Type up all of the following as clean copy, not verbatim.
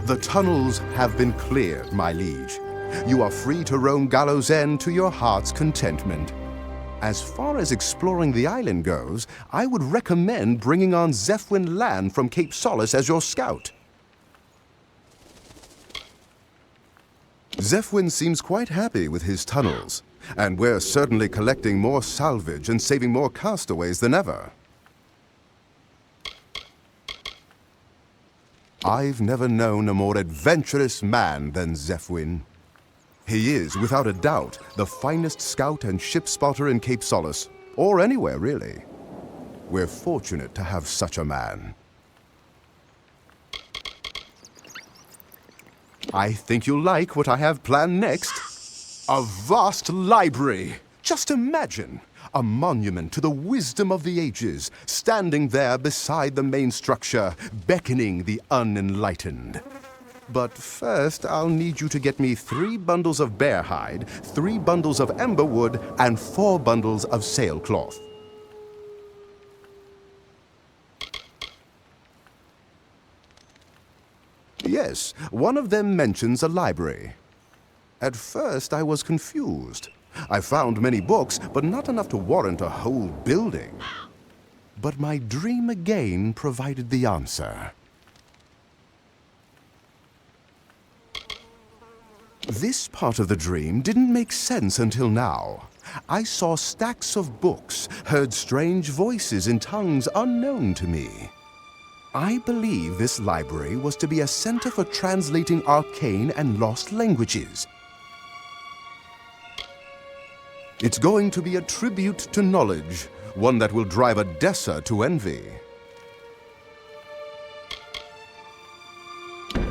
The tunnels have been cleared, my liege. You are free to roam Gallows End to your heart's contentment. As far as exploring the island goes, I would recommend bringing on Zephwin Land from Cape Solace as your scout. Zephwin seems quite happy with his tunnels, and we're certainly collecting more salvage and saving more castaways than ever. I've never known a more adventurous man than Zephwin. He is, without a doubt, the finest scout and ship spotter in Cape Solace, or anywhere, really. We're fortunate to have such a man. I think you'll like what I have planned next. A vast library! Just imagine! A monument to the wisdom of the ages, standing there beside the main structure, beckoning the unenlightened. But first, I'll need you to get me 3 bundles of bear hide, 3 bundles of ember wood, and 4 bundles of sailcloth. Yes, one of them mentions a library. At first, I was confused. I found many books, but not enough to warrant a whole building. But my dream again provided the answer. This part of the dream didn't make sense until now. I saw stacks of books, heard strange voices in tongues unknown to me. I believe this library was to be a center for translating arcane and lost languages. It's going to be a tribute to knowledge, one that will drive a Dessa to envy.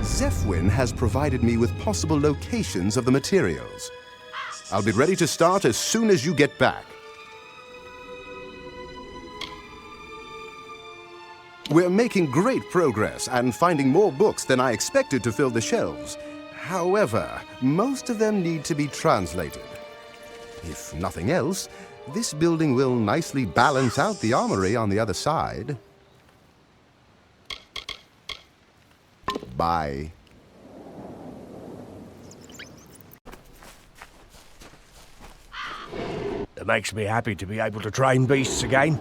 Zephwin has provided me with possible locations of the materials. I'll be ready to start as soon as you get back. We're making great progress and finding more books than I expected to fill the shelves. However, most of them need to be translated. If nothing else, this building will nicely balance out the armory on the other side. Bye. It makes me happy to be able to train beasts again.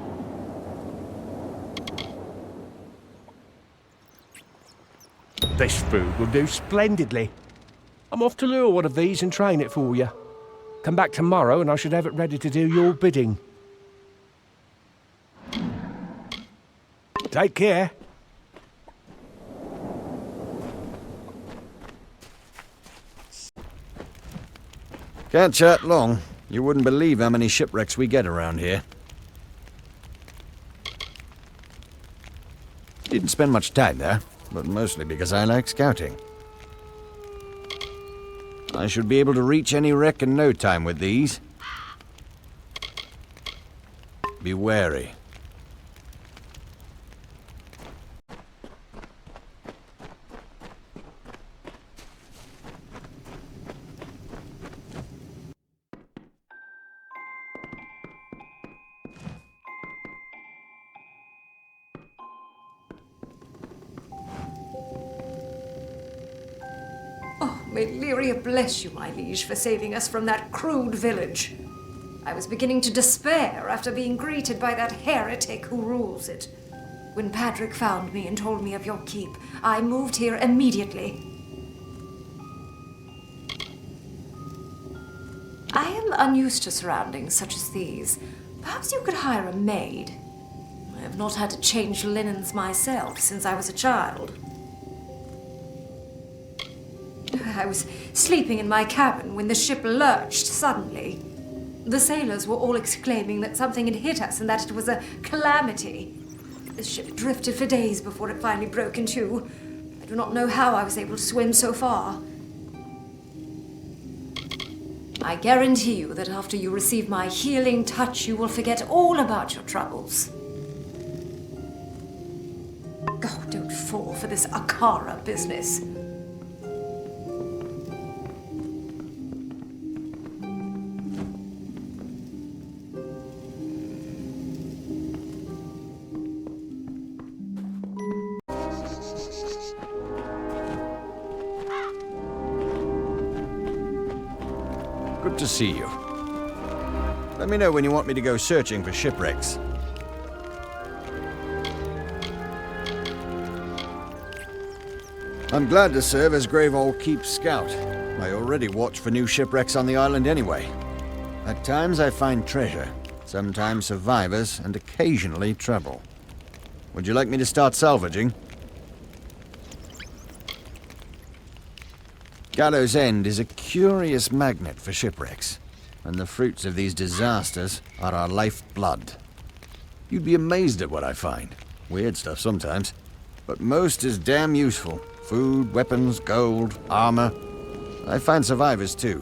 This food will do splendidly. I'm off to lure one of these and train it for you. Come back tomorrow and I should have it ready to do your bidding. Take care. Can't chat long. You wouldn't believe how many shipwrecks we get around here. Didn't spend much time there, but mostly because I like scouting. I should be able to reach any wreck in no time with these. Be wary. May Lyria bless you, my liege, for saving us from that crude village. I was beginning to despair after being greeted by that heretic who rules it. When Patrick found me and told me of your keep, I moved here immediately. I am unused to surroundings such as these. Perhaps you could hire a maid. I have not had to change linens myself since I was a child. I was sleeping in my cabin when the ship lurched suddenly. The sailors were all exclaiming that something had hit us and that it was a calamity. The ship drifted for days before it finally broke in two. I do not know how I was able to swim so far. I guarantee you that after you receive my healing touch, you will forget all about your troubles. Oh, don't fall for this Akara business. Good to see you. Let me know when you want me to go searching for shipwrecks. I'm glad to serve as Graveall Keep's scout. I already watch for new shipwrecks on the island anyway. At times I find treasure, sometimes survivors, and occasionally trouble. Would you like me to start salvaging? Gallows End is a curious magnet for shipwrecks, and the fruits of these disasters are our lifeblood. You'd be amazed at what I find. Weird stuff sometimes, but most is damn useful. Food, weapons, gold, armor. I find survivors too.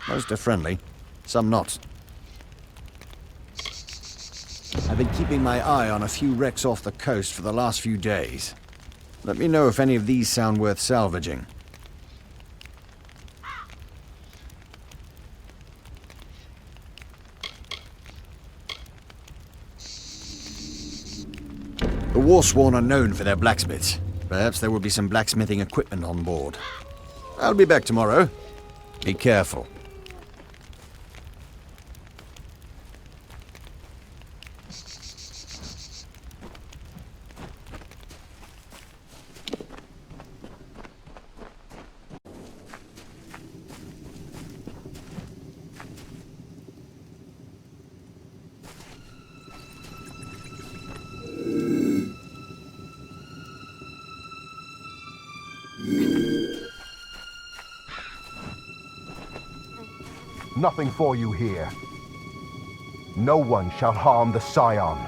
Most are friendly, some not. I've been keeping my eye on a few wrecks off the coast for the last few days. Let me know if any of these sound worth salvaging. The Warsworn are known for their blacksmiths. Perhaps there will be some blacksmithing equipment on board. I'll be back tomorrow. Be careful. Nothing for you here. No one shall harm the Scion.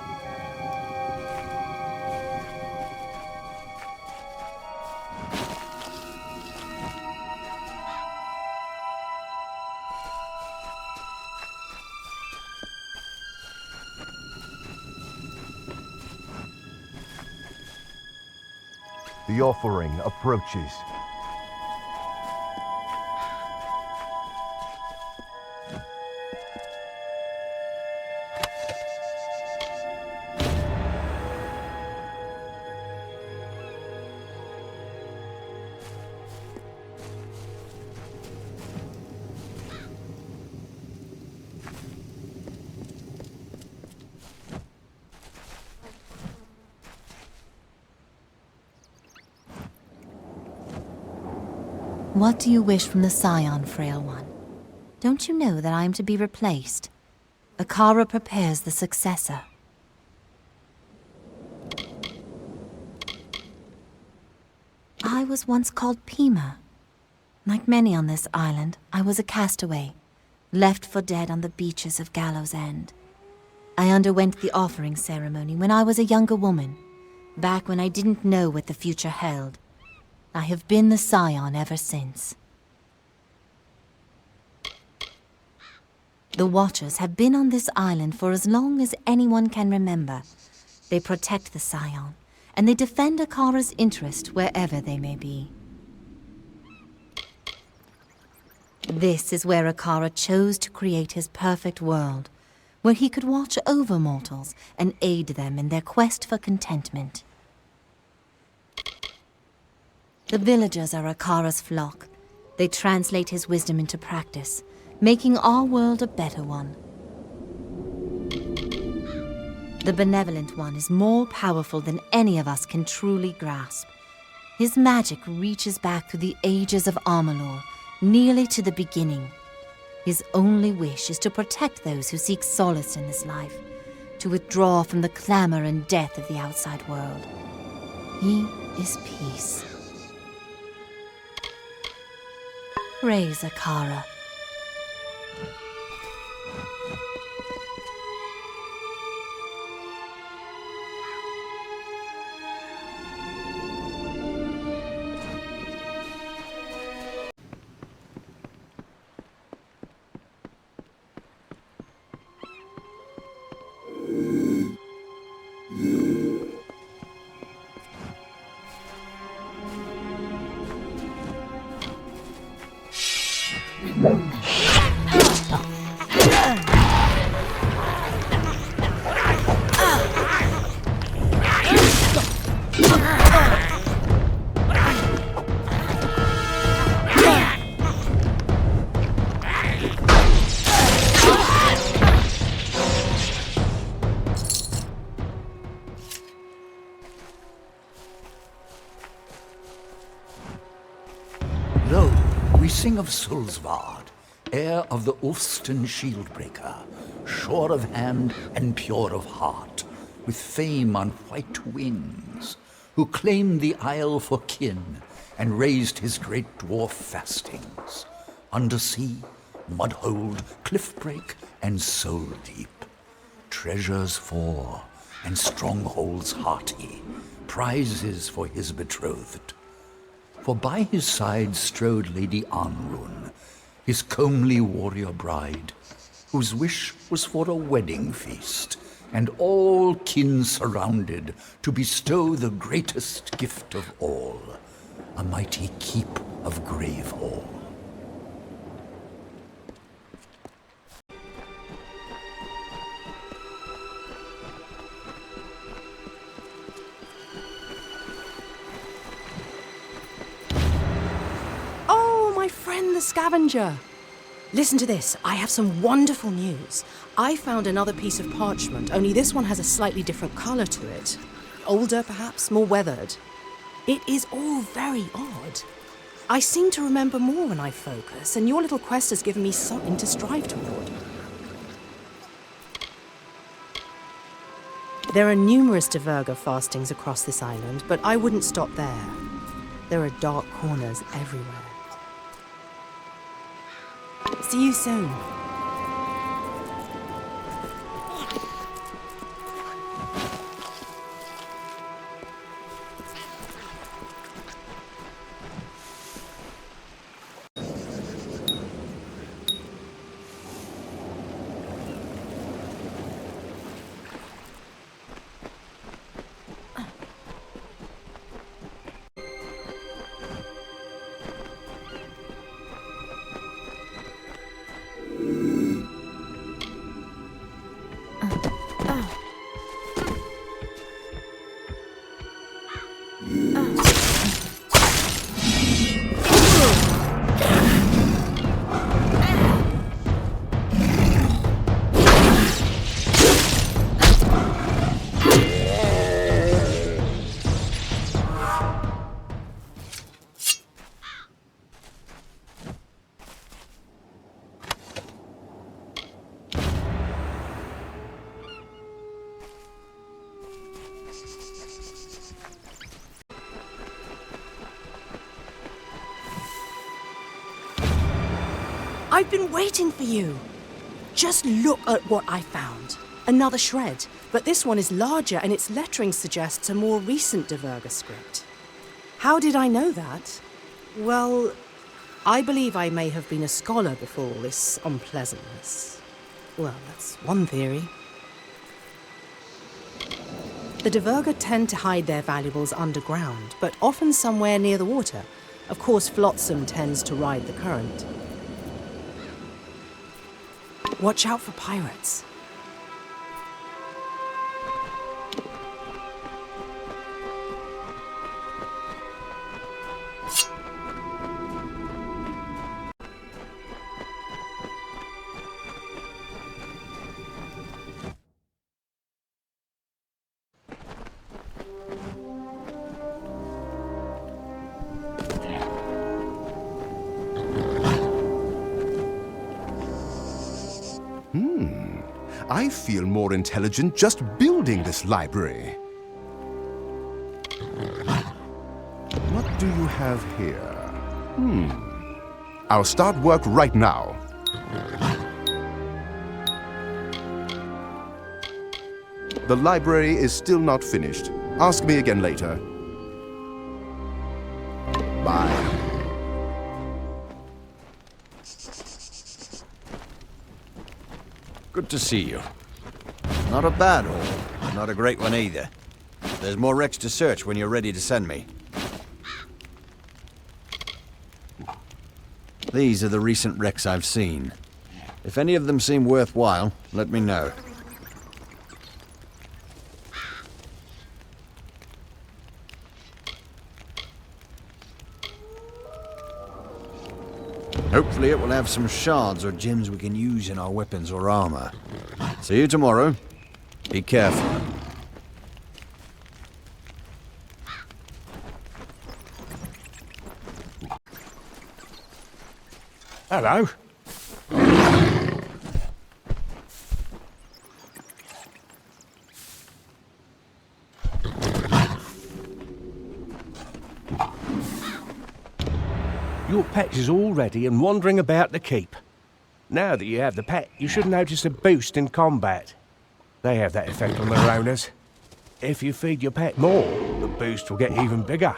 The offering approaches. What do you wish from the Scion, Frail One? Don't you know that I am to be replaced? Akara prepares the successor. I was once called Pima. Like many on this island, I was a castaway, left for dead on the beaches of Gallows End. I underwent the offering ceremony when I was a younger woman, back when I didn't know what the future held. I have been the Scion ever since. The Watchers have been on this island for as long as anyone can remember. They protect the Scion, and they defend Akara's interest wherever they may be. This is where Akara chose to create his perfect world, where he could watch over mortals and aid them in their quest for contentment. The villagers are Akara's flock. They translate his wisdom into practice, making our world a better one. The Benevolent One is more powerful than any of us can truly grasp. His magic reaches back through the ages of Amalur, nearly to the beginning. His only wish is to protect those who seek solace in this life, to withdraw from the clamor and death of the outside world. He is peace. Praise Akara. We sing of Sulsvard, heir of the Ulfston Shieldbreaker, sure of hand and pure of heart, with fame on white wings, who claimed the isle for kin and raised his great dwarf fastings, undersea, mudhold, cliffbreak, and soul deep, treasures for and strongholds hearty, prizes for his betrothed. For by his side strode Lady Anrun, his comely warrior bride, whose wish was for a wedding feast, and all kin surrounded to bestow the greatest gift of all, a mighty keep of Gravehall. Oh, my friend the scavenger! Listen to this. I have some wonderful news. I found another piece of parchment, only this one has a slightly different colour to it. Older, perhaps, more weathered. It is all very odd. I seem to remember more when I focus, and your little quest has given me something to strive toward. There are numerous Diverga fastings across this island, but I wouldn't stop there. There are dark corners everywhere. See you soon. I've been waiting for you. Just look at what I found. Another shred, but this one is larger and its lettering suggests a more recent Diverga script. How did I know that? Well, I believe I may have been a scholar before all this unpleasantness. Well, that's one theory. The Diverga tend to hide their valuables underground, but often somewhere near the water. Of course, Flotsam tends to ride the current. Watch out for pirates. I feel more intelligent just building this library. What do you have here? I'll start work right now. The library is still not finished. Ask me again later. Bye. Good to see you. Not a bad haul, but not a great one either. There's more wrecks to search when you're ready to send me. These are the recent wrecks I've seen. If any of them seem worthwhile, let me know. Hopefully it will have some shards or gems we can use in our weapons or armor. See you tomorrow. Be careful. Hello. Your pet is all ready and wandering about the keep. Now that you have the pet, you should notice a boost in combat. They have that effect on their owners. If you feed your pet more, the boost will get even bigger.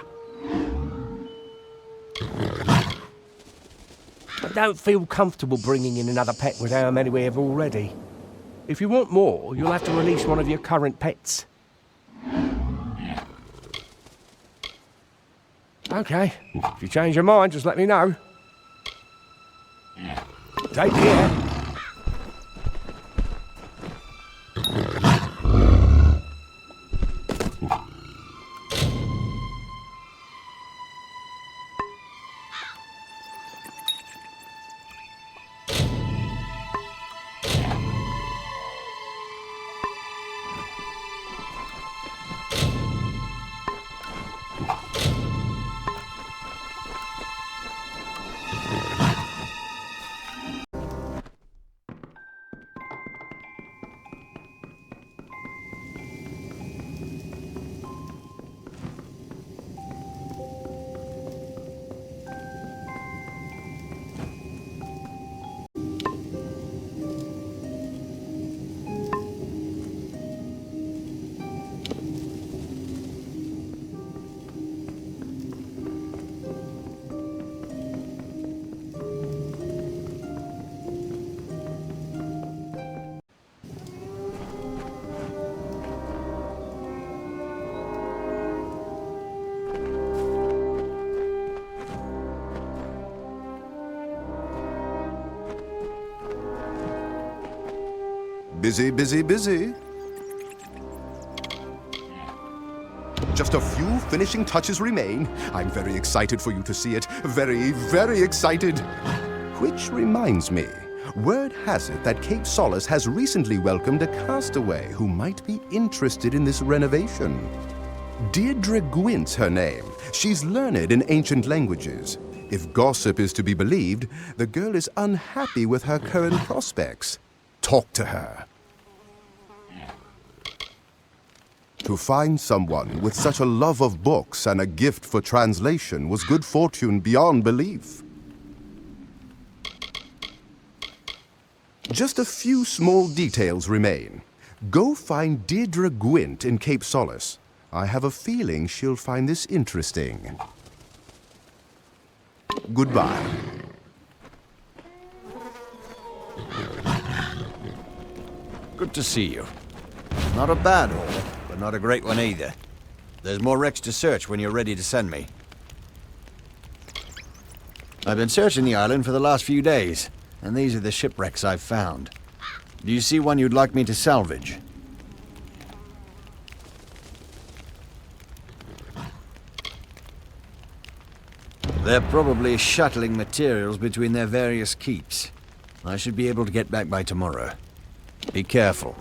I don't feel comfortable bringing in another pet with how many we have already. If you want more, you'll have to release one of your current pets. Okay, if you change your mind, just let me know. Take care. Busy, busy, busy. Just a few finishing touches remain. I'm very excited for you to see it. Very, very excited. Which reminds me, word has it that Cape Solace has recently welcomed a castaway who might be interested in this renovation. Deirdre Gwyn's her name. She's learned in ancient languages. If gossip is to be believed, the girl is unhappy with her current prospects. Talk to her. To find someone with such a love of books and a gift for translation was good fortune beyond belief. Just a few small details remain. Go find Deirdre Gwent in Cape Solace. I have a feeling she'll find this interesting. Goodbye. Good to see you. Not a bad haul, but not a great one either. There's more wrecks to search when you're ready to send me. I've been searching the island for the last few days, and these are the shipwrecks I've found. Do you see one you'd like me to salvage? They're probably shuttling materials between their various keeps. I should be able to get back by tomorrow. Be careful.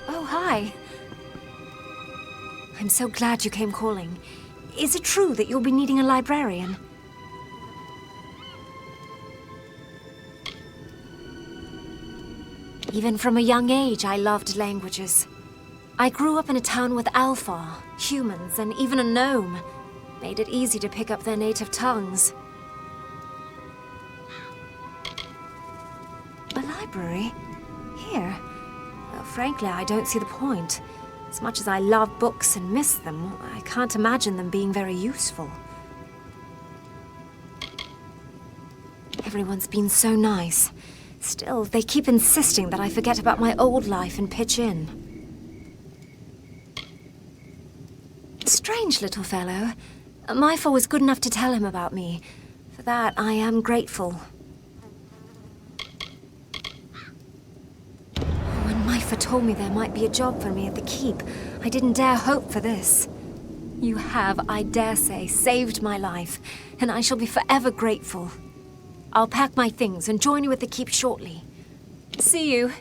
Oh, hi. I'm so glad you came calling. Is it true that you'll be needing a librarian? Even from a young age, I loved languages. I grew up in a town with Alfar, humans, and even a gnome. Made it easy to pick up their native tongues. A library? Here? Frankly, I don't see the point. As much as I love books and miss them, I can't imagine them being very useful. Everyone's been so nice. Still, they keep insisting that I forget about my old life and pitch in. Strange little fellow. Myfa was good enough to tell him about me. For that, I am grateful. When Myfa told me there might be a job for me at the keep, I didn't dare hope for this. You have, I dare say, saved my life, and I shall be forever grateful. I'll pack my things and join you at the keep shortly. See you.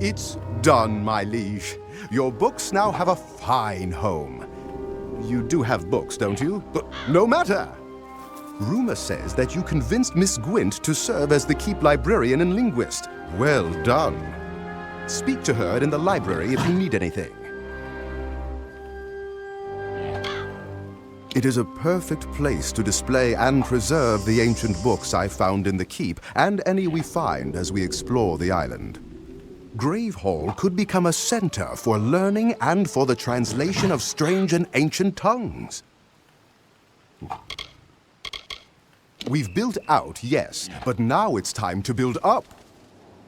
It's done, my liege. Your books now have a fine home. You do have books, don't you? But no matter. Rumor says that you convinced Miss Gwent to serve as the keep librarian and linguist. Well done. Speak to her in the library if you need anything. It is a perfect place to display and preserve the ancient books I found in the keep, and any we find as we explore the island. Grave Hall could become a center for learning and for the translation of strange and ancient tongues. We've built out, yes, but now it's time to build up.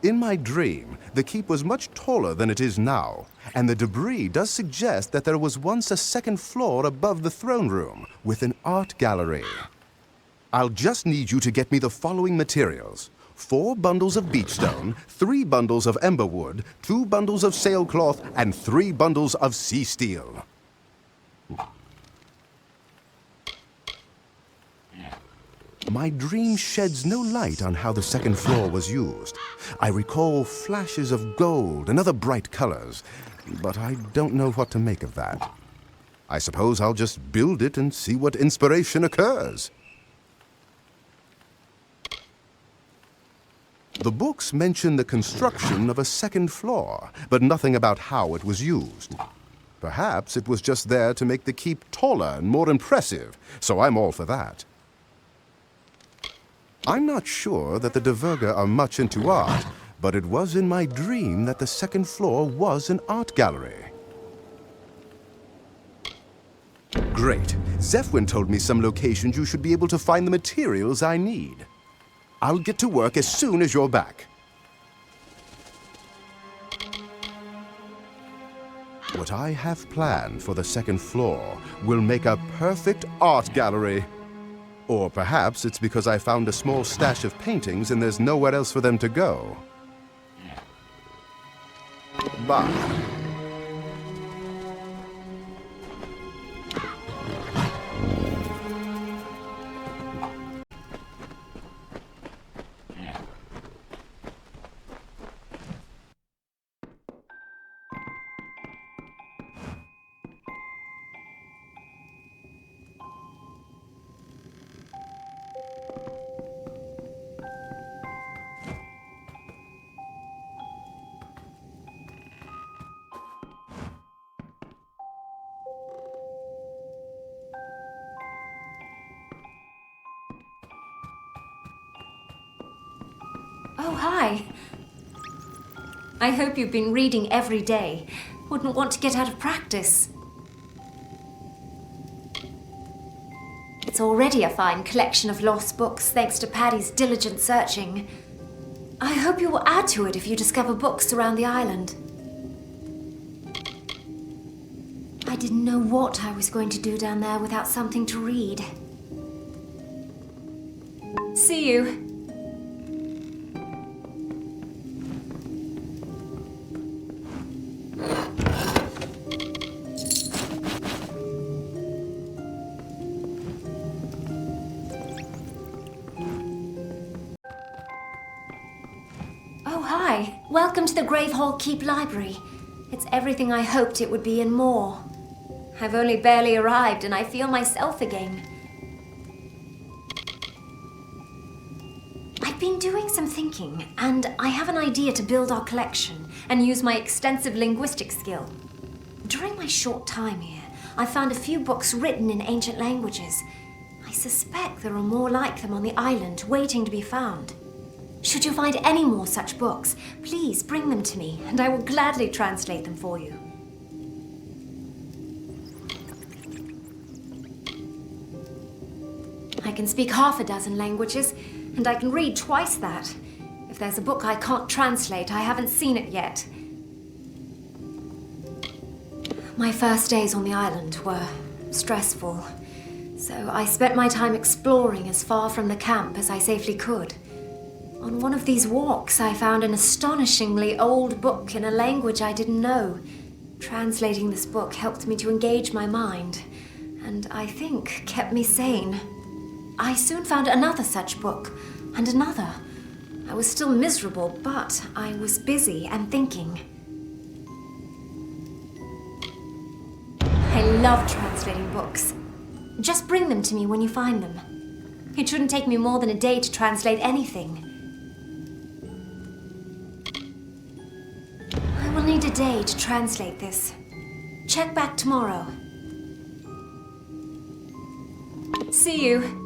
In my dream, the keep was much taller than it is now, and the debris does suggest that there was once a second floor above the throne room with an art gallery. I'll just need you to get me the following materials: 4 bundles of beachstone, 3 bundles of emberwood, 2 bundles of sailcloth, and 3 bundles of sea steel. My dream sheds no light on how the second floor was used. I recall flashes of gold and other bright colors, but I don't know what to make of that. I suppose I'll just build it and see what inspiration occurs. The books mention the construction of a second floor, but nothing about how it was used. Perhaps it was just there to make the keep taller and more impressive, so I'm all for that. I'm not sure that the De Verga are much into art, but it was in my dream that the second floor was an art gallery. Great. Zephwin told me some locations you should be able to find the materials I need. I'll get to work as soon as you're back. What I have planned for the second floor will make a perfect art gallery. Or perhaps it's because I found a small stash of paintings and there's nowhere else for them to go. Bye. Oh, hi. I hope you've been reading every day. Wouldn't want to get out of practice. It's already a fine collection of lost books, thanks to Paddy's diligent searching. I hope you will add to it if you discover books around the island. I didn't know what I was going to do down there without something to read. See you. Oh, hi. Welcome to the Grave Hall Keep Library. It's everything I hoped it would be and more. I've only barely arrived and I feel myself again. I've been doing some thinking and I have an idea to build our collection and use my extensive linguistic skill. During my short time here, I found a few books written in ancient languages. I suspect there are more like them on the island waiting to be found. Should you find any more such books, please bring them to me, and I will gladly translate them for you. I can speak half a dozen languages, and I can read twice that. If there's a book I can't translate, I haven't seen it yet. My first days on the island were stressful, so I spent my time exploring as far from the camp as I safely could. On one of these walks, I found an astonishingly old book in a language I didn't know. Translating this book helped me to engage my mind, and I think kept me sane. I soon found another such book, and another. I was still miserable, but I was busy and thinking. I love translating books. Just bring them to me when you find them. It shouldn't take me more than a day to translate anything. I will need a day to translate this. Check back tomorrow. See you.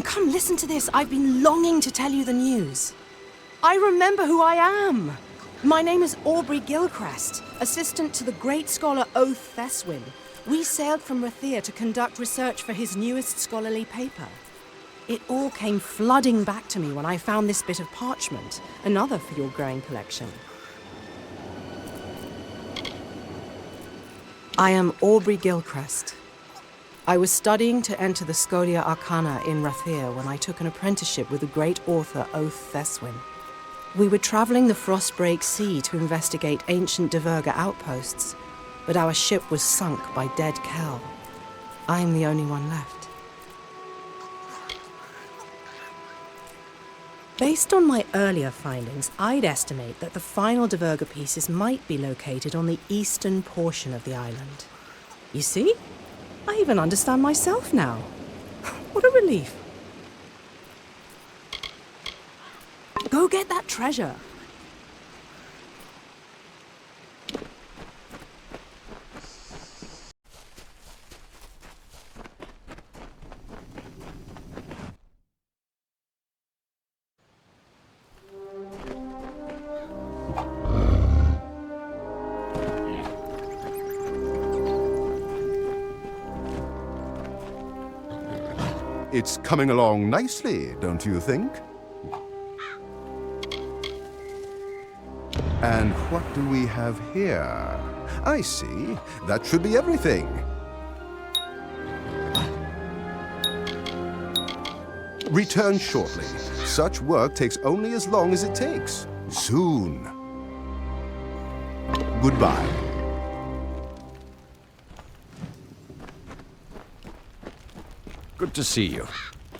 come, listen to this. I've been longing to tell you the news. I remember who I am. My name is Aubrey Gilchrist, assistant to the great scholar Oath Theswin. We sailed from Rathir to conduct research for his newest scholarly paper. It all came flooding back to me when I found this bit of parchment, another for your growing collection. I am Aubrey Gilchrist. I was studying to enter the Scholia Arcana in Rathir when I took an apprenticeship with the great author Oath Theswin. We were traveling the Frostbreak Sea to investigate ancient Diverga outposts, but our ship was sunk by dead Kel. I am the only one left. Based on my earlier findings, I'd estimate that the final Diverga pieces might be located on the eastern portion of the island. You see? I even understand myself now. What a relief. Go get that treasure. It's coming along nicely, don't you think? And what do we have here? I see. That should be everything. Return shortly. Such work takes only as long as it takes. Soon. Goodbye. Good to see you.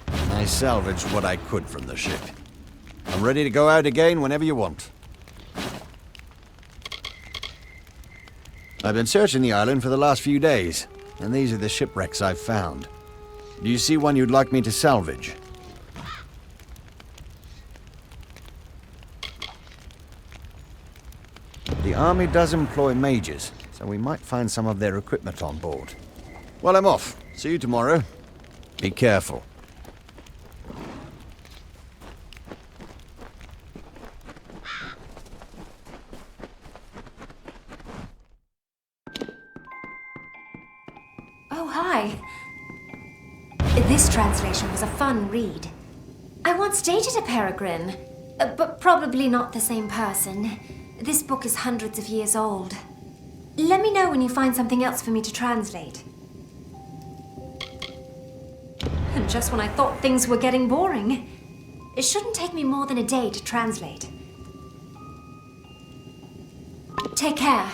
I salvaged what I could from the ship. I'm ready to go out again whenever you want. I've been searching the island for the last few days, and these are the shipwrecks I've found. Do you see one you'd like me to salvage? The army does employ mages, so we might find some of their equipment on board. Well, I'm off. See you tomorrow. Be careful. Oh, hi. This translation was a fun read. I once dated a peregrine, but probably not the same person. This book is hundreds of years old. Let me know when you find something else for me to translate. And just when I thought things were getting boring, it shouldn't take me more than a day to translate. Take care.